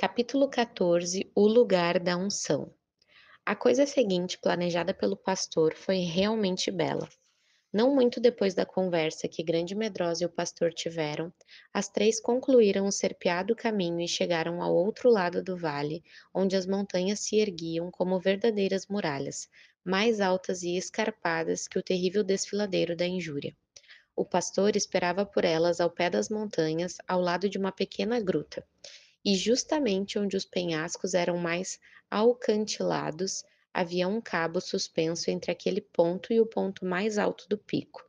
Capítulo 14. O lugar da unção. A coisa seguinte, planejada pelo pastor, foi realmente bela. Não muito depois da conversa que Grande Medrosa e o pastor tiveram, as três concluíram o serpeado caminho e chegaram ao outro lado do vale, onde as montanhas se erguiam como verdadeiras muralhas, mais altas e escarpadas que o terrível desfiladeiro da Injúria. O pastor esperava por elas ao pé das montanhas, ao lado de uma pequena gruta. E justamente onde os penhascos eram mais alcantilados, havia um cabo suspenso entre aquele ponto e o ponto mais alto do pico.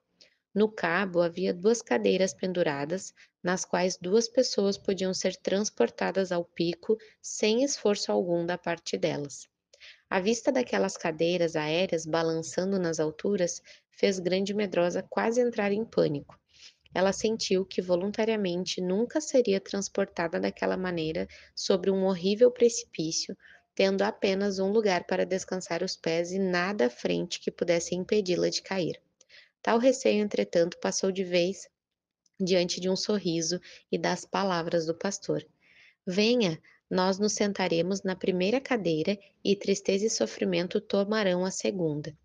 No cabo havia duas cadeiras penduradas, nas quais duas pessoas podiam ser transportadas ao pico sem esforço algum da parte delas. A vista daquelas cadeiras aéreas balançando nas alturas fez Grande Medrosa quase entrar em pânico. Ela sentiu que voluntariamente nunca seria transportada daquela maneira sobre um horrível precipício, tendo apenas um lugar para descansar os pés e nada à frente que pudesse impedi-la de cair. Tal receio, entretanto, passou de vez diante de um sorriso e das palavras do pastor. Venha, nós nos sentaremos na primeira cadeira e tristeza e sofrimento tomarão a segunda.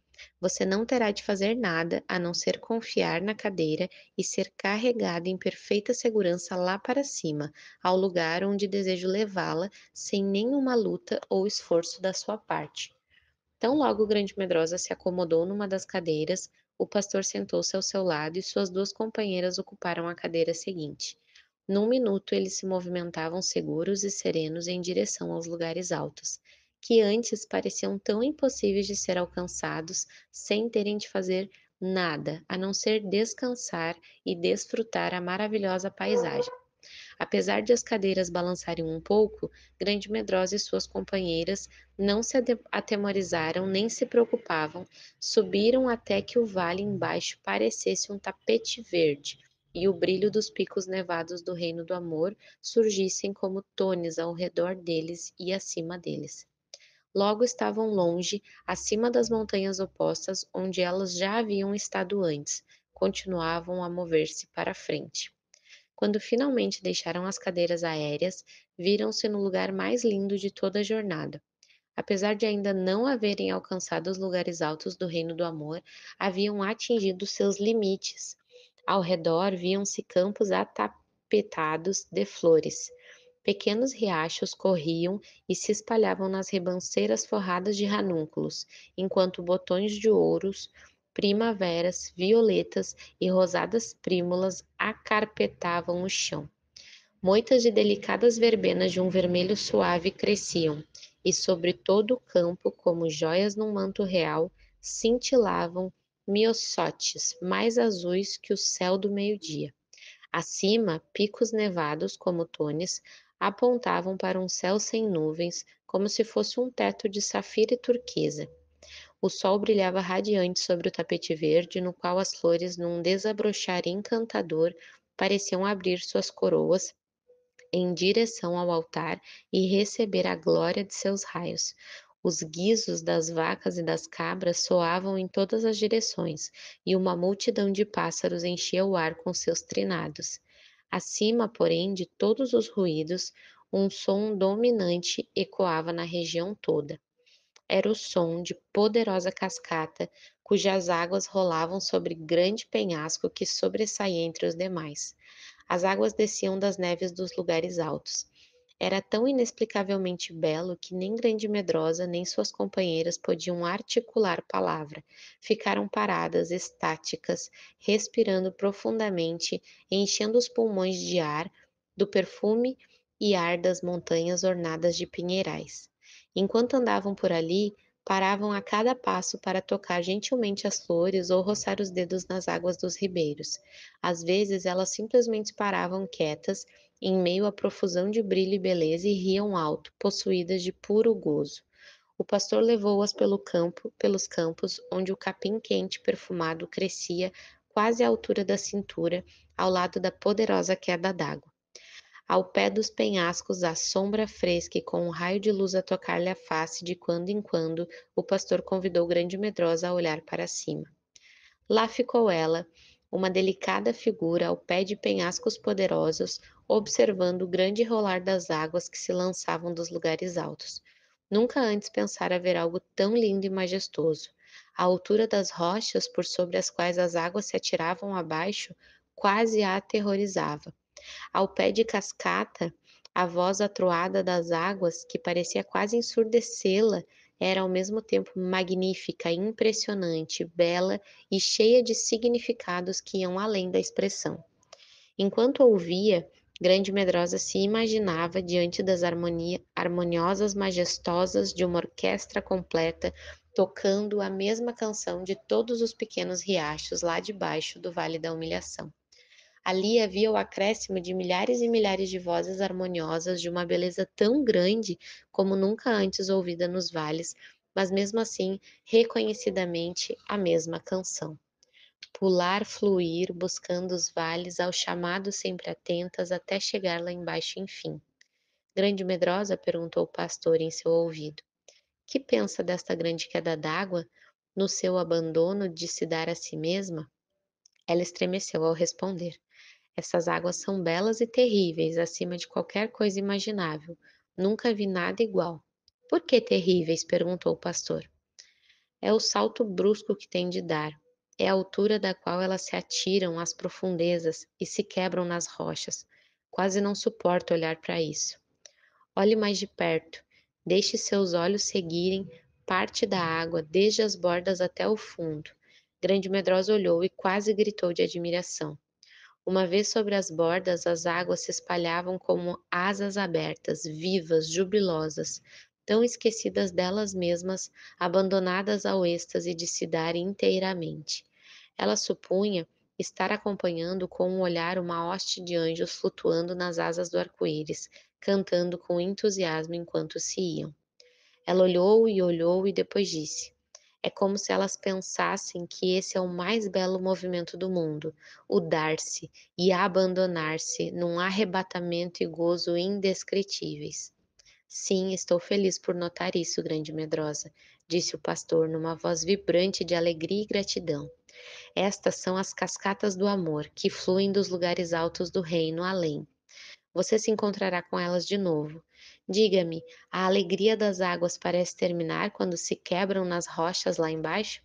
Você não terá de fazer nada a não ser confiar na cadeira e ser carregada em perfeita segurança lá para cima, ao lugar onde desejo levá-la, sem nenhuma luta ou esforço da sua parte. Tão logo o Grande Medrosa se acomodou numa das cadeiras, o pastor sentou-se ao seu lado e suas duas companheiras ocuparam a cadeira seguinte. Num minuto eles se movimentavam seguros e serenos em direção aos lugares altos, que antes pareciam tão impossíveis de ser alcançados sem terem de fazer nada a não ser descansar e desfrutar a maravilhosa paisagem. Apesar de as cadeiras balançarem um pouco, Grande Medrosa e suas companheiras não se atemorizaram nem se preocupavam, subiram até que o vale embaixo parecesse um tapete verde e o brilho dos picos nevados do Reino do Amor surgissem como tones ao redor deles e acima deles. Logo estavam longe, acima das montanhas opostas, onde elas já haviam estado antes, continuavam a mover-se para a frente. Quando finalmente deixaram as cadeiras aéreas, viram-se no lugar mais lindo de toda a jornada. Apesar de ainda não haverem alcançado os lugares altos do Reino do Amor, haviam atingido seus limites. Ao redor viam-se campos atapetados de flores. Pequenos riachos corriam e se espalhavam nas ribanceiras forradas de ranúnculos, enquanto botões de ouros, primaveras, violetas e rosadas prímulas acarpetavam o chão. Moitas de delicadas verbenas de um vermelho suave cresciam, e sobre todo o campo, como joias num manto real, cintilavam miossotes mais azuis que o céu do meio-dia. Acima, picos nevados, como tones, apontavam para um céu sem nuvens, como se fosse um teto de safira e turquesa. O sol brilhava radiante sobre o tapete verde, no qual as flores, num desabrochar encantador, pareciam abrir suas coroas em direção ao altar e receber a glória de seus raios. Os guizos das vacas e das cabras soavam em todas as direções, e uma multidão de pássaros enchia o ar com seus trinados. Acima, porém, de todos os ruídos, um som dominante ecoava na região toda. Era o som de poderosa cascata, cujas águas rolavam sobre grande penhasco que sobressaía entre os demais. As águas desciam das neves dos lugares altos. Era tão inexplicavelmente belo que nem Grande Medrosa nem suas companheiras podiam articular palavra. Ficaram paradas, estáticas, respirando profundamente, enchendo os pulmões de ar, do perfume e ar das montanhas ornadas de pinheirais. Enquanto andavam por ali, paravam a cada passo para tocar gentilmente as flores ou roçar os dedos nas águas dos ribeiros. Às vezes elas simplesmente paravam quietas, em meio à profusão de brilho e beleza, e riam alto, possuídas de puro gozo. O pastor levou-as pelos campos, onde o capim quente perfumado crescia quase à altura da cintura, ao lado da poderosa queda d'água. Ao pé dos penhascos, à sombra fresca e com um raio de luz a tocar-lhe a face de quando em quando, o pastor convidou Grande Medrosa a olhar para cima. Lá ficou ela, uma delicada figura ao pé de penhascos poderosos, observando o grande rolar das águas que se lançavam dos lugares altos. Nunca antes pensara ver algo tão lindo e majestoso. A altura das rochas por sobre as quais as águas se atiravam abaixo quase a aterrorizava. Ao pé de cascata, a voz atroada das águas, que parecia quase ensurdecê-la, era ao mesmo tempo magnífica, impressionante, bela e cheia de significados que iam além da expressão. Enquanto ouvia, Grande Medrosa se imaginava diante das harmoniosas majestosas de uma orquestra completa, tocando a mesma canção de todos os pequenos riachos lá debaixo do Vale da Humilhação. Ali havia o acréscimo de milhares e milhares de vozes harmoniosas de uma beleza tão grande como nunca antes ouvida nos vales, mas mesmo assim reconhecidamente a mesma canção. Pular, fluir, buscando os vales, ao chamado sempre atentas, até chegar lá embaixo enfim. Grande Medrosa perguntou o pastor em seu ouvido. Que pensa desta grande queda d'água, no seu abandono de se dar a si mesma? Ela estremeceu ao responder. Essas águas são belas e terríveis, acima de qualquer coisa imaginável. Nunca vi nada igual. Por que terríveis? Perguntou o pastor. É o salto brusco que tem de dar. É a altura da qual elas se atiram às profundezas e se quebram nas rochas. Quase não suporto olhar para isso. Olhe mais de perto. Deixe seus olhos seguirem parte da água, desde as bordas até o fundo. Grande Medrosa olhou e quase gritou de admiração. Uma vez sobre as bordas, as águas se espalhavam como asas abertas, vivas, jubilosas, tão esquecidas delas mesmas, abandonadas ao êxtase de se dar inteiramente. Ela supunha estar acompanhando com um olhar uma hoste de anjos flutuando nas asas do arco-íris, cantando com entusiasmo enquanto se iam. Ela olhou e depois disse: é como se elas pensassem que esse é o mais belo movimento do mundo, o dar-se e abandonar-se num arrebatamento e gozo indescritíveis. Sim, estou feliz por notar isso, Grande Medrosa, disse o pastor numa voz vibrante de alegria e gratidão. Estas são as cascatas do amor que fluem dos lugares altos do reino além. Você se encontrará com elas de novo. Diga-me, a alegria das águas parece terminar quando se quebram nas rochas lá embaixo?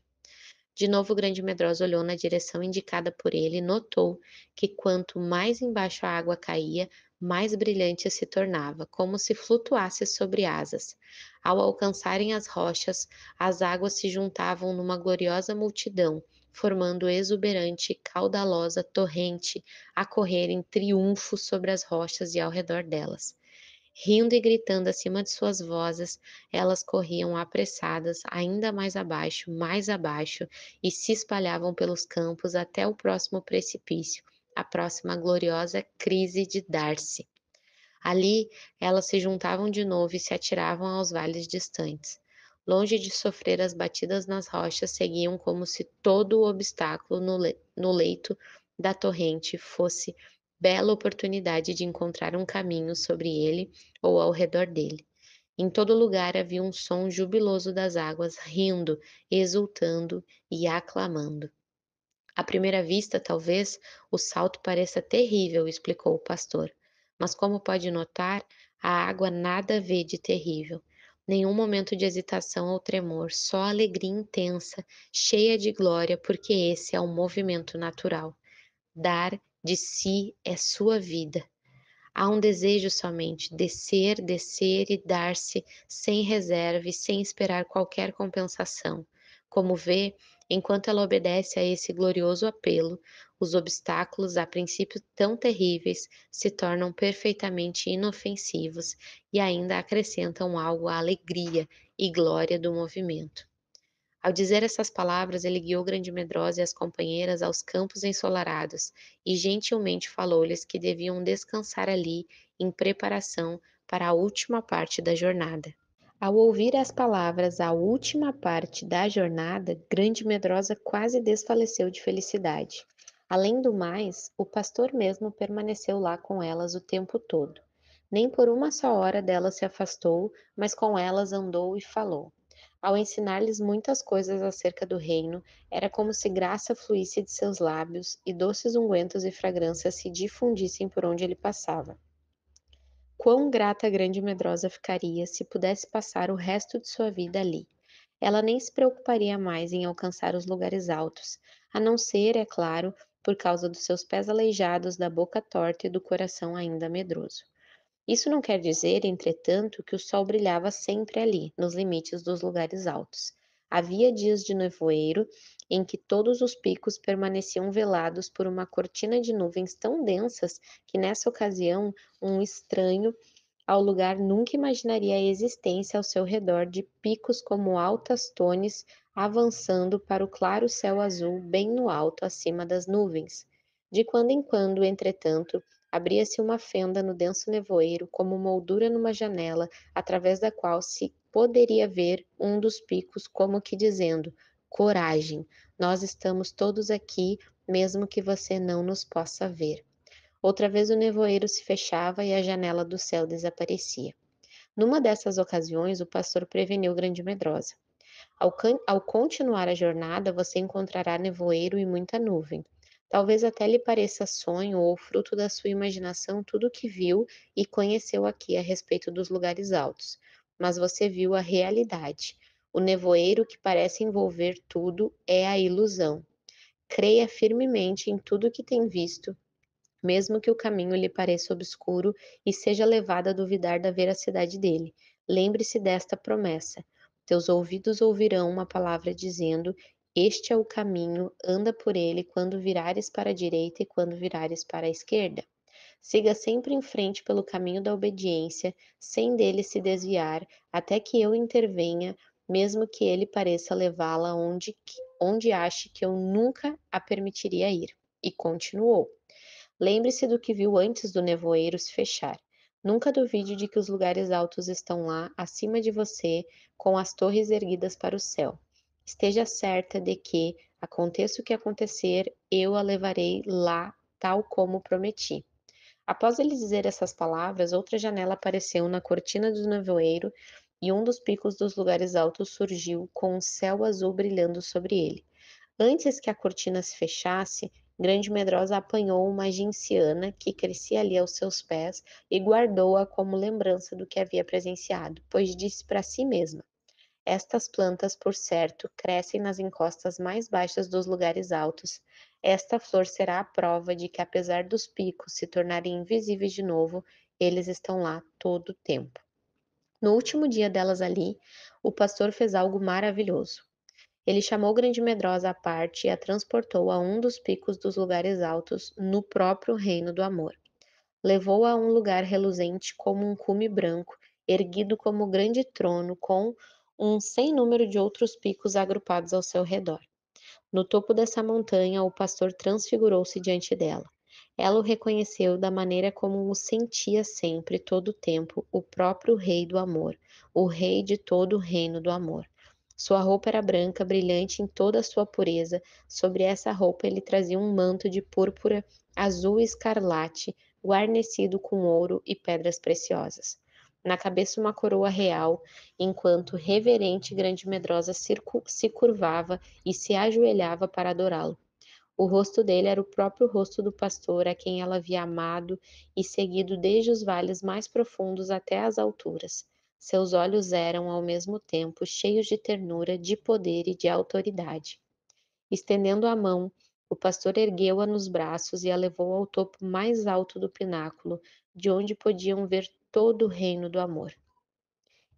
De novo, o grande medrosa olhou na direção indicada por ele e notou que quanto mais embaixo a água caía, mais brilhante se tornava, como se flutuasse sobre asas. Ao alcançarem as rochas, as águas se juntavam numa gloriosa multidão, formando exuberante e caudalosa torrente a correr em triunfo sobre as rochas e ao redor delas. Rindo e gritando acima de suas vozes, elas corriam apressadas ainda mais abaixo, e se espalhavam pelos campos até o próximo precipício, a próxima gloriosa crise de Darcy. Ali, elas se juntavam de novo e se atiravam aos vales distantes. Longe de sofrer as batidas nas rochas, seguiam como se todo o obstáculo no leito da torrente fosse bela oportunidade de encontrar um caminho sobre ele ou ao redor dele. Em todo lugar havia um som jubiloso das águas, rindo, exultando e aclamando. À primeira vista, talvez, o salto pareça terrível, explicou o pastor. Mas como pode notar, a água nada vê de terrível. Nenhum momento de hesitação ou tremor, só alegria intensa, cheia de glória, porque esse é o movimento natural. Dar de si é sua vida. Há um desejo somente, descer, descer e dar-se sem reserva e sem esperar qualquer compensação. Como vê, enquanto ela obedece a esse glorioso apelo, os obstáculos, a princípio tão terríveis, se tornam perfeitamente inofensivos e ainda acrescentam algo à alegria e glória do movimento. Ao dizer essas palavras, ele guiou Grande Medrosa e as companheiras aos campos ensolarados e gentilmente falou-lhes que deviam descansar ali em preparação para a última parte da jornada. Ao ouvir as palavras "a última parte da jornada", Grande Medrosa quase desfaleceu de felicidade. Além do mais, o pastor mesmo permaneceu lá com elas o tempo todo. Nem por uma só hora delas se afastou, mas com elas andou e falou. Ao ensinar-lhes muitas coisas acerca do reino, era como se graça fluísse de seus lábios e doces ungüentos e fragrâncias se difundissem por onde ele passava. Quão grata a grande medrosa ficaria se pudesse passar o resto de sua vida ali. Ela nem se preocuparia mais em alcançar os lugares altos, a não ser, é claro, por causa dos seus pés aleijados, da boca torta e do coração ainda medroso. Isso não quer dizer, entretanto, que o sol brilhava sempre ali, nos limites dos lugares altos. Havia dias de nevoeiro em que todos os picos permaneciam velados por uma cortina de nuvens tão densas que, nessa ocasião, um estranho ao lugar nunca imaginaria a existência ao seu redor de picos como altas tones avançando para o claro céu azul bem no alto acima das nuvens. De quando em quando, entretanto, abria-se uma fenda no denso nevoeiro, como moldura numa janela, através da qual se poderia ver um dos picos, como que dizendo: Coragem, nós estamos todos aqui, mesmo que você não nos possa ver. Outra vez o nevoeiro se fechava e a janela do céu desaparecia. Numa dessas ocasiões, o pastor preveniu Grande Medrosa. Ao continuar a jornada, você encontrará nevoeiro e muita nuvem. Talvez até lhe pareça sonho ou fruto da sua imaginação tudo o que viu e conheceu aqui a respeito dos lugares altos. Mas você viu a realidade. O nevoeiro que parece envolver tudo é a ilusão. Creia firmemente em tudo o que tem visto, mesmo que o caminho lhe pareça obscuro e seja levado a duvidar da veracidade dele. Lembre-se desta promessa: teus ouvidos ouvirão uma palavra dizendo: Este é o caminho, anda por ele quando virares para a direita e quando virares para a esquerda. Siga sempre em frente pelo caminho da obediência, sem dele se desviar, até que eu intervenha, mesmo que ele pareça levá-la onde ache que eu nunca a permitiria ir. E continuou. Lembre-se do que viu antes do nevoeiro se fechar. Nunca duvide de que os lugares altos estão lá, acima de você, com as torres erguidas para o céu. Esteja certa de que, aconteça o que acontecer, eu a levarei lá, tal como prometi. Após ele dizer essas palavras, outra janela apareceu na cortina do nevoeiro e um dos picos dos lugares altos surgiu, com o céu azul brilhando sobre ele. Antes que a cortina se fechasse, Grande Medrosa apanhou uma genciana que crescia ali aos seus pés e guardou-a como lembrança do que havia presenciado, pois disse para si mesma: Estas plantas, por certo, crescem nas encostas mais baixas dos lugares altos. Esta flor será a prova de que, apesar dos picos se tornarem invisíveis de novo, eles estão lá todo o tempo. No último dia delas ali, o pastor fez algo maravilhoso. Ele chamou Grande Medrosa à parte e a transportou a um dos picos dos lugares altos no próprio reino do amor. Levou-a a um lugar reluzente como um cume branco, erguido como grande trono, com um sem número de outros picos agrupados ao seu redor. No topo dessa montanha, o pastor transfigurou-se diante dela. Ela o reconheceu da maneira como o sentia sempre, todo o tempo, o próprio Rei do Amor, o Rei de todo o reino do amor. Sua roupa era branca, brilhante em toda a sua pureza. Sobre essa roupa ele trazia um manto de púrpura azul e escarlate, guarnecido com ouro e pedras preciosas. Na cabeça uma coroa real, enquanto reverente e grande medrosa se curvava e se ajoelhava para adorá-lo. O rosto dele era o próprio rosto do pastor a quem ela havia amado e seguido desde os vales mais profundos até as alturas. Seus olhos eram, ao mesmo tempo, cheios de ternura, de poder e de autoridade. Estendendo a mão, o pastor ergueu-a nos braços e a levou ao topo mais alto do pináculo, de onde podiam ver todo o reino do amor.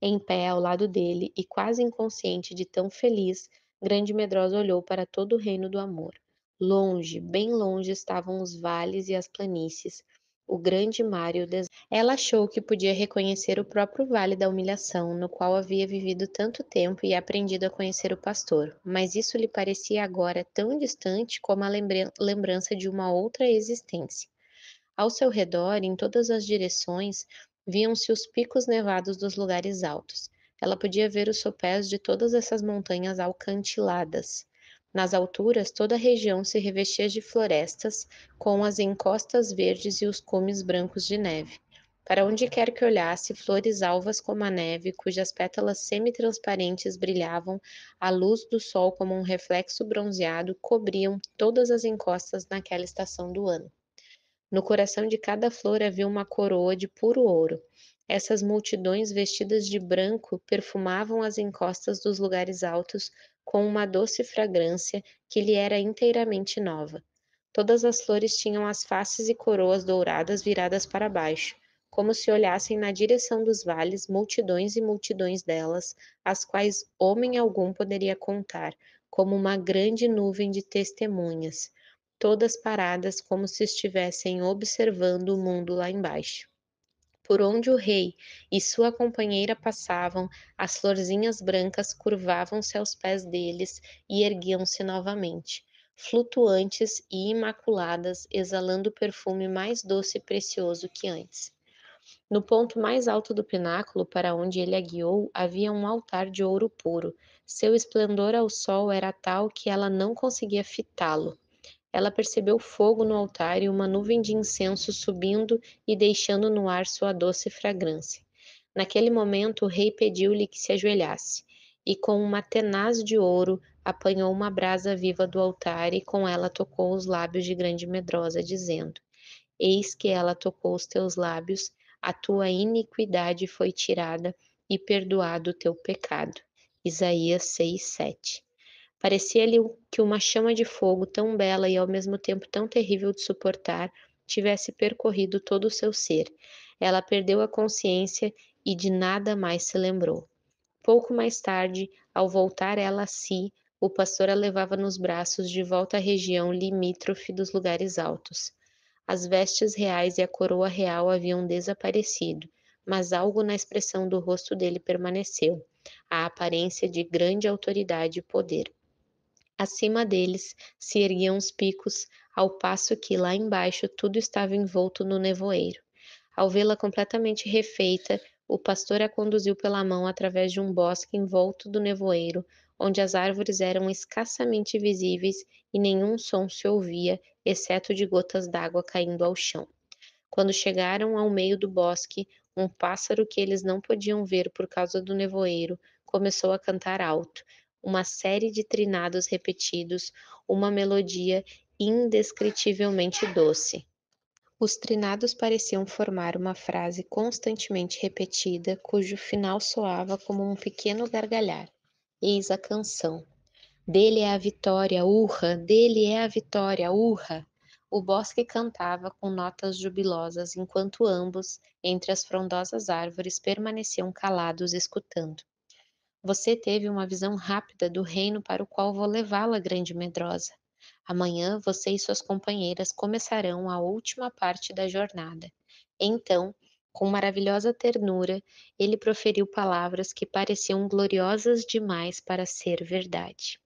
Em pé ao lado dele, e quase inconsciente de tão feliz, Grande Medrosa olhou para todo o reino do amor. Longe, bem longe estavam os vales e as planícies, o grande mar e o deserto. Ela achou que podia reconhecer o próprio vale da humilhação, no qual havia vivido tanto tempo e aprendido a conhecer o pastor, mas isso lhe parecia agora tão distante como a lembrança de uma outra existência. Ao seu redor, em todas as direções, viam-se os picos nevados dos lugares altos. Ela podia ver os sopés de todas essas montanhas alcantiladas. Nas alturas, toda a região se revestia de florestas, com as encostas verdes e os cumes brancos de neve. Para onde quer que olhasse, flores alvas como a neve, cujas pétalas semi-transparentes brilhavam à luz do sol como um reflexo bronzeado, cobriam todas as encostas naquela estação do ano. No coração de cada flor havia uma coroa de puro ouro. Essas multidões vestidas de branco perfumavam as encostas dos lugares altos com uma doce fragrância que lhe era inteiramente nova. Todas as flores tinham as faces e coroas douradas viradas para baixo, como se olhassem na direção dos vales, multidões e multidões delas, as quais homem algum poderia contar, como uma grande nuvem de testemunhas, todas paradas como se estivessem observando o mundo lá embaixo. Por onde o rei e sua companheira passavam, as florzinhas brancas curvavam-se aos pés deles e erguiam-se novamente, flutuantes e imaculadas, exalando o perfume mais doce e precioso que antes. No ponto mais alto do pináculo para onde ele a guiou, havia um altar de ouro puro. Seu esplendor ao sol era tal que ela não conseguia fitá-lo. Ela percebeu fogo no altar e uma nuvem de incenso subindo e deixando no ar sua doce fragrância. Naquele momento, o rei pediu-lhe que se ajoelhasse, e com uma tenaz de ouro apanhou uma brasa viva do altar e com ela tocou os lábios de Grande Medrosa, dizendo: Eis que ela tocou os teus lábios, a tua iniquidade foi tirada e perdoado o teu pecado. Isaías 6:7. Parecia-lhe que uma chama de fogo tão bela e ao mesmo tempo tão terrível de suportar tivesse percorrido todo o seu ser. Ela perdeu a consciência e de nada mais se lembrou. Pouco mais tarde, ao voltar ela a si, o pastor a levava nos braços de volta à região limítrofe dos lugares altos. As vestes reais e a coroa real haviam desaparecido, mas algo na expressão do rosto dele permaneceu, a aparência de grande autoridade e poder. Acima deles se erguiam os picos, ao passo que lá embaixo tudo estava envolto no nevoeiro. Ao vê-la completamente refeita, o pastor a conduziu pela mão através de um bosque envolto do nevoeiro, onde as árvores eram escassamente visíveis e nenhum som se ouvia, exceto de gotas d'água caindo ao chão. Quando chegaram ao meio do bosque, um pássaro que eles não podiam ver por causa do nevoeiro começou a cantar alto, uma série de trinados repetidos, uma melodia indescritivelmente doce. Os trinados pareciam formar uma frase constantemente repetida, cujo final soava como um pequeno gargalhar. Eis a canção. Dele é a vitória, urra! Dele é a vitória, urra! O bosque cantava com notas jubilosas, enquanto ambos, entre as frondosas árvores, permaneciam calados escutando. Você teve uma visão rápida do reino para o qual vou levá-la, grande medrosa. Amanhã você e suas companheiras começarão a última parte da jornada. Então, com maravilhosa ternura, ele proferiu palavras que pareciam gloriosas demais para ser verdade.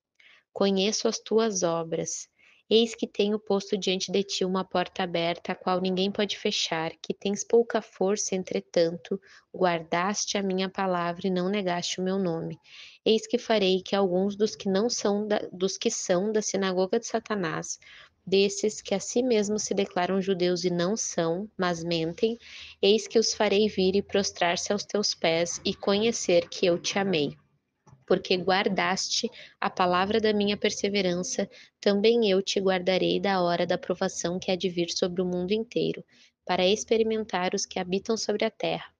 Conheço as tuas obras. Eis que tenho posto diante de ti uma porta aberta, a qual ninguém pode fechar, que tens pouca força, entretanto, guardaste a minha palavra e não negaste o meu nome. Eis que farei que alguns dos que são da sinagoga de Satanás, desses que a si mesmos se declaram judeus e não são, mas mentem, eis que os farei vir e prostrar-se aos teus pés e conhecer que eu te amei. Porque guardaste a palavra da minha perseverança, também eu te guardarei da hora da provação que há de vir sobre o mundo inteiro, para experimentar os que habitam sobre a terra.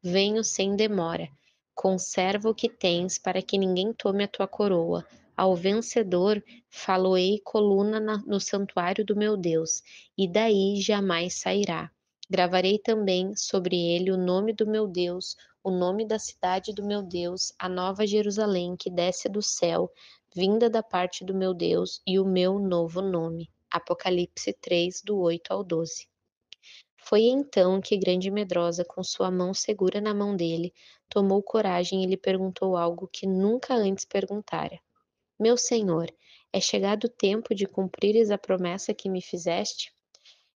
Venho sem demora. Conserva o que tens, para que ninguém tome a tua coroa. Ao vencedor, faloei coluna no santuário do meu Deus, e daí jamais sairá. Gravarei também sobre ele o nome do meu Deus, o nome da cidade do meu Deus, a nova Jerusalém que desce do céu, vinda da parte do meu Deus, e o meu novo nome. Apocalipse 3, do 8 ao 12. Foi então que Grande Medrosa, com sua mão segura na mão dele, tomou coragem e lhe perguntou algo que nunca antes perguntara. Meu senhor, é chegado o tempo de cumprires a promessa que me fizeste?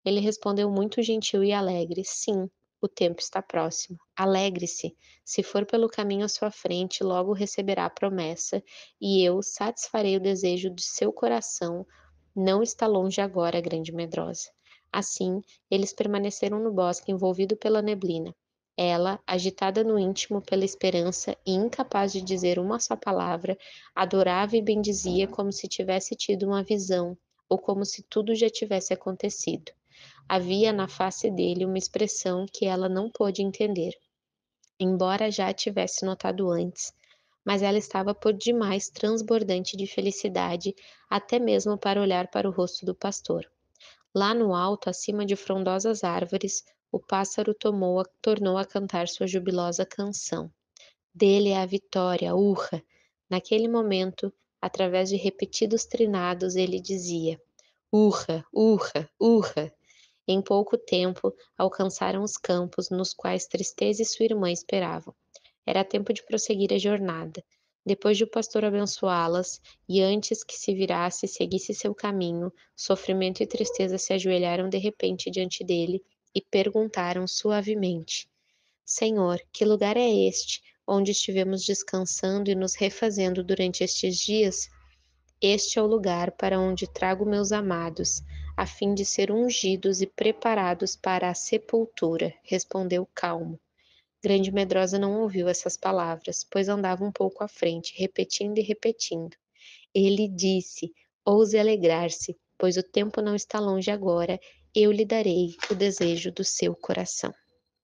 Ele respondeu muito gentil e alegre: Sim, o tempo está próximo. Alegre-se. Se for pelo caminho à sua frente, logo receberá a promessa, e eu satisfarei o desejo de seu coração. Não está longe agora, grande medrosa. Assim, eles permaneceram no bosque envolvido pela neblina. Ela, agitada no íntimo pela esperança e incapaz de dizer uma só palavra, adorava e bendizia como se tivesse tido uma visão, ou como se tudo já tivesse acontecido. Havia na face dele uma expressão que ela não pôde entender, embora já a tivesse notado antes, mas ela estava por demais transbordante de felicidade, até mesmo para olhar para o rosto do pastor. Lá no alto, acima de frondosas árvores, o pássaro tornou a cantar sua jubilosa canção. Dele é a vitória, urra! Naquele momento, através de repetidos trinados, ele dizia: urra, urra, urra! Em pouco tempo, alcançaram os campos nos quais Tristeza e sua irmã esperavam. Era tempo de prosseguir a jornada. Depois de o pastor abençoá-las, e antes que se virasse e seguisse seu caminho, Sofrimento e Tristeza se ajoelharam de repente diante dele e perguntaram suavemente: Senhor, que lugar é este, onde estivemos descansando e nos refazendo durante estes dias? Este é o lugar para onde trago meus amados, a fim de ser ungidos e preparados para a sepultura, respondeu calmo. Grande Medrosa não ouviu essas palavras, pois andava um pouco à frente, repetindo e repetindo. Ele disse: Ouse alegrar-se, pois o tempo não está longe agora, eu lhe darei o desejo do seu coração.